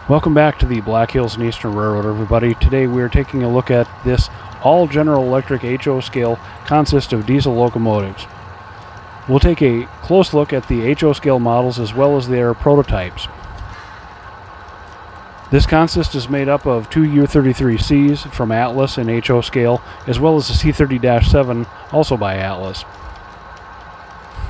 Welcome back to the Black Hills and Eastern Railroad, everybody. Today we are taking a look at this all General Electric HO scale consist of diesel locomotives. We'll take a close look at the HO scale models as well as their prototypes. This consist is made up of two U33Cs from Atlas in HO scale, as well as a C30-7 also by Atlas.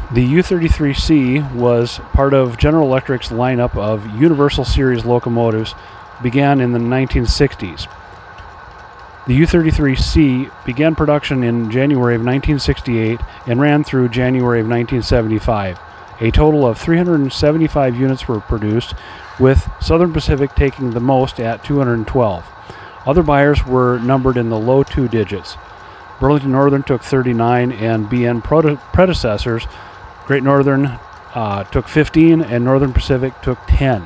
The U33C was part of General Electric's lineup of Universal Series locomotives, began in the 1960s. The U33C began production in January of 1968 and ran through January of 1975. A total of 375 units were produced, with Southern Pacific taking the most at 212. Other buyers were numbered in the low two digits. Burlington Northern took 39, and BN predecessors, Great Northern took 15, and Northern Pacific took 10.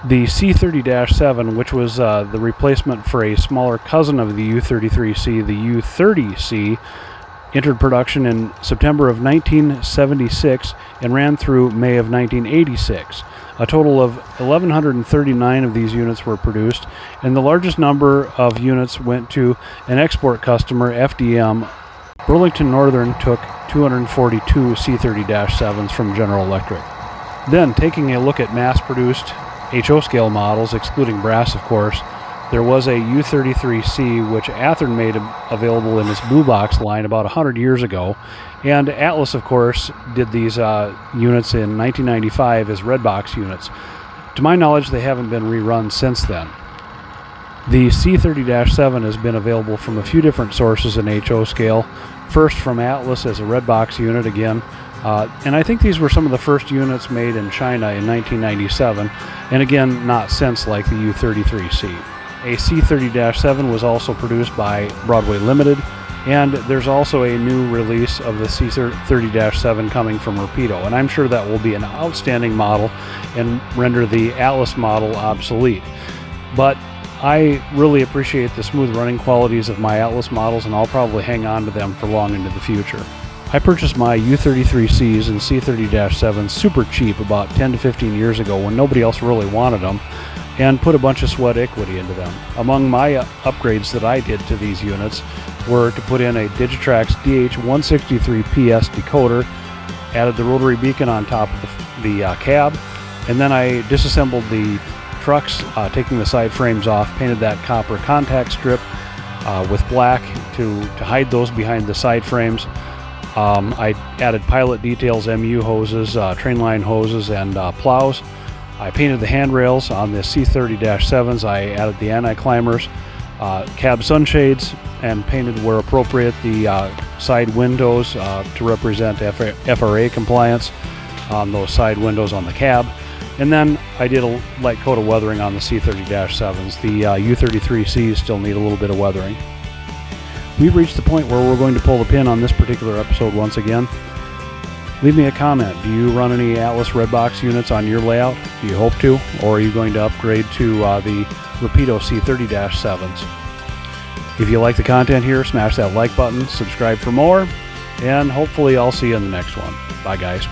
The C30-7, which was the replacement for a smaller cousin of the U33C, the U30C, entered production in September of 1976 and ran through May of 1986. A total of 1,139 of these units were produced, and the largest number of units went to an export customer, FdeM. Burlington Northern took 242 C30-7s from General Electric. Then, taking a look at mass-produced HO scale models, excluding brass of course, there was a U33C which Athearn made available in its Blue Box line about 100 years ago, and Atlas of course did these units in 1995 as Redbox units. To my knowledge, they haven't been rerun since then. The C30-7 has been available from a few different sources in HO scale. First from Atlas as a Redbox unit again, and I think these were some of the first units made in China in 1997, and again not since like the U33C. A C30-7 was also produced by Broadway Limited, and there's also a new release of the C30-7 coming from Rapido, and I'm sure that will be an outstanding model and render the Atlas model obsolete. But I really appreciate the smooth running qualities of my Atlas models, and I'll probably hang on to them for long into the future. I purchased my U33Cs and C30-7s super cheap about 10 to 15 years ago when nobody else really wanted them, and put a bunch of sweat equity into them. Among my upgrades that I did to these units were to put in a Digitrax DH163PS decoder, added the rotary beacon on top of the cab, and then I disassembled the trucks, taking the side frames off, painted that copper contact strip with black to hide those behind the side frames. I added pilot details, MU hoses, train line hoses, and plows. I painted the handrails on the C30-7s. I added the anti-climbers, cab sunshades, and painted where appropriate the side windows to represent FRA compliance on those side windows on the cab. And then I did a light coat of weathering on the C30-7s. The U33Cs still need a little bit of weathering. We've reached the point where we're going to pull the pin on this particular episode once again. Leave me a comment. Do you run any Atlas Redbox units on your layout? Do you hope to? Or are you going to upgrade to the Rapido C30-7s? If you like the content here, smash that like button, subscribe for more, and hopefully I'll see you in the next one. Bye guys.